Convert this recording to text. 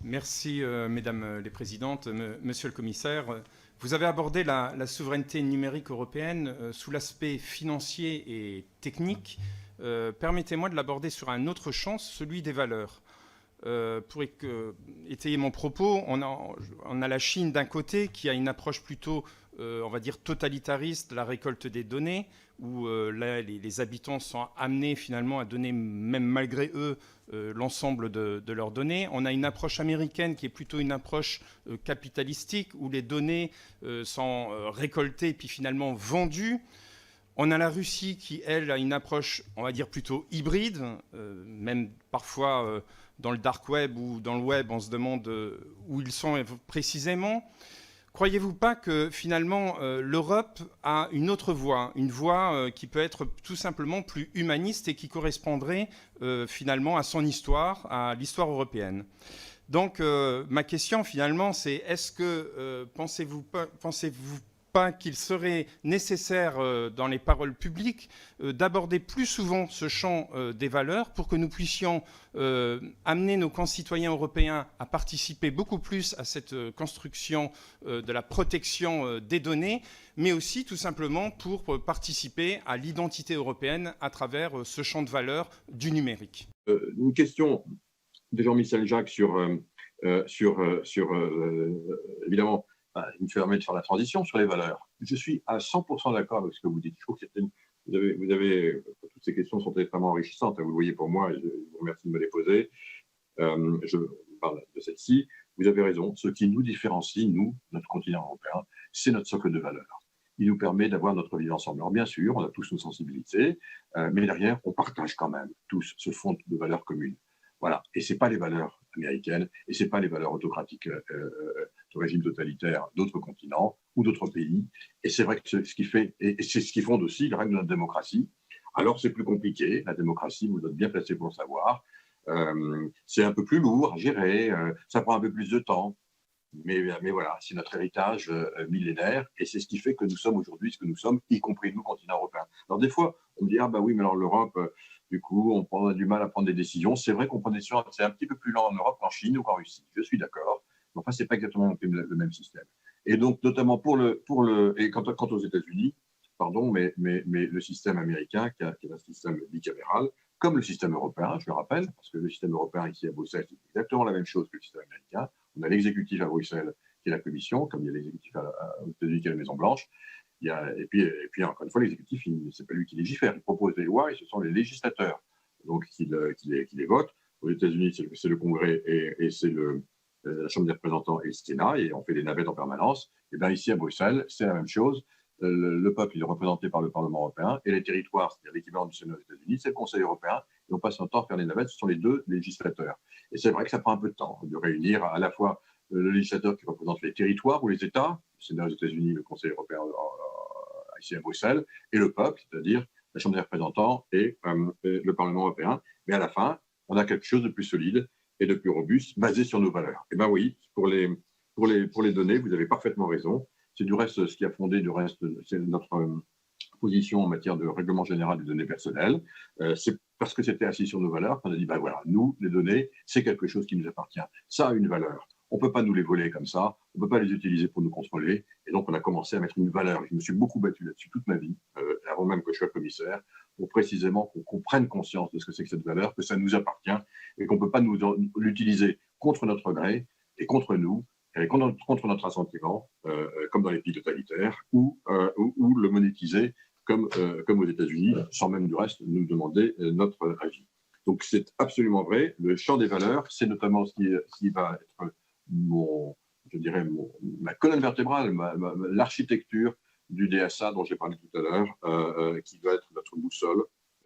Merci, mesdames les présidentes, monsieur le commissaire. Vous avez abordé la souveraineté numérique européenne sous l'aspect financier et technique. Permettez-moi de l'aborder sur un autre champ, celui des valeurs. Pour étayer mon propos, on a la Chine d'un côté qui a une approche plutôt, on va dire, totalitariste de la récolte des données, où là, les habitants sont amenés finalement à donner, même malgré eux, l'ensemble de leurs données. On a une approche américaine qui est plutôt une approche capitalistique, où les données sont récoltées et puis finalement vendues. On a la Russie qui, elle, a une approche, on va dire, plutôt hybride, même parfois dans le dark web ou dans le web, on se demande où ils sont précisément. Croyez-vous pas que finalement l'Europe a une autre voie, une voie qui peut être tout simplement plus humaniste et qui correspondrait finalement à son histoire, à l'histoire européenne? Donc ma question finalement c'est est-ce que pensez-vous pas qu'il serait nécessaire dans les paroles publiques d'aborder plus souvent ce champ des valeurs pour que nous puissions amener nos concitoyens européens à participer beaucoup plus à cette construction de la protection des données, mais aussi tout simplement pour participer à l'identité européenne à travers ce champ de valeurs du numérique? Une question de Jean-Michel Jacques évidemment, il me permet de faire la transition sur les valeurs. Je suis à 100% d'accord avec ce que vous dites. Je trouve que toutes ces questions sont extrêmement enrichissantes. Vous le voyez pour moi, et je vous remercie de me les poser. Je parle de celle-ci. Vous avez raison. Ce qui nous différencie, nous, notre continent européen, c'est notre socle de valeurs. Il nous permet d'avoir notre vie ensemble. Alors bien sûr, on a tous nos sensibilités, mais derrière, on partage quand même tous ce fond de valeurs communes. Voilà. Et ce n'est pas les valeurs américaines, et ce n'est pas les valeurs autocratiques de régimes totalitaires d'autres continents ou d'autres pays. Et c'est vrai que ce qui fait, et c'est ce qui fonde aussi les règles de notre démocratie. Alors c'est plus compliqué, la démocratie, vous êtes bien placé pour le savoir. C'est un peu plus lourd à gérer, ça prend un peu plus de temps. Mais voilà, c'est notre héritage millénaire et c'est ce qui fait que nous sommes aujourd'hui ce que nous sommes, y compris nous, continent européen. Alors des fois, on me dit, ah bah oui, mais alors l'Europe, du coup, on a du mal à prendre des décisions. C'est vrai qu'on prend des décisions, c'est un petit peu plus lent en Europe qu'en Chine ou qu'en Russie. Je suis d'accord. Mais enfin, c'est pas exactement le même système. Et donc, notamment et quant aux États-Unis, pardon, mais le système américain, qui est un système bicaméral, comme le système européen, je le rappelle, parce que le système européen ici à Bruxelles, c'est exactement la même chose que le système américain. On a l'exécutif à Bruxelles, qui est la Commission, comme il y a l'exécutif aux États-Unis, qui est la Maison-Blanche. Et puis, encore une fois, l'exécutif, ce n'est pas lui qui légifère, il propose des lois et ce sont les législateurs donc, qui les votent. Aux États-Unis, c'est le Congrès et c'est la Chambre des représentants et le Sénat, et on fait des navettes en permanence. Et bien ici à Bruxelles, c'est la même chose. Le peuple il est représenté par le Parlement européen et les territoires, c'est-à-dire l'équivalent du Sénat aux États-Unis, c'est le Conseil européen. Et on passe son temps à faire des navettes, ce sont les deux législateurs. Et c'est vrai que ça prend un peu de temps de réunir à la fois le législateur qui représente les territoires ou les États, le Sénat aux États-Unis, le Conseil européen ici à Bruxelles, et le peuple, c'est-à-dire la Chambre des représentants et le Parlement européen. Mais à la fin, on a quelque chose de plus solide et de plus robuste, basé sur nos valeurs. Et bien oui, pour les données, vous avez parfaitement raison. C'est du reste ce qui a fondé c'est notre position en matière de règlement général des données personnelles. C'est parce que c'était assis sur nos valeurs qu'on a dit, ben voilà, nous, les données, c'est quelque chose qui nous appartient. Ça a une valeur. On ne peut pas nous les voler comme ça, on ne peut pas les utiliser pour nous contrôler. Et donc, on a commencé à mettre une valeur. Je me suis beaucoup battu là-dessus toute ma vie, avant même que je sois commissaire, pour précisément qu'on prenne conscience de ce que c'est que cette valeur, que ça nous appartient et qu'on ne peut pas l'utiliser contre notre gré et contre nous, et contre notre assentiment, comme dans les pays totalitaires, ou le monétiser comme aux États-Unis, sans même du reste nous demander notre avis. Donc c'est absolument vrai. Le champ des valeurs, c'est notamment ce qui va être ma colonne vertébrale, l'architecture du DSA dont j'ai parlé tout à l'heure, qui va être notre boussole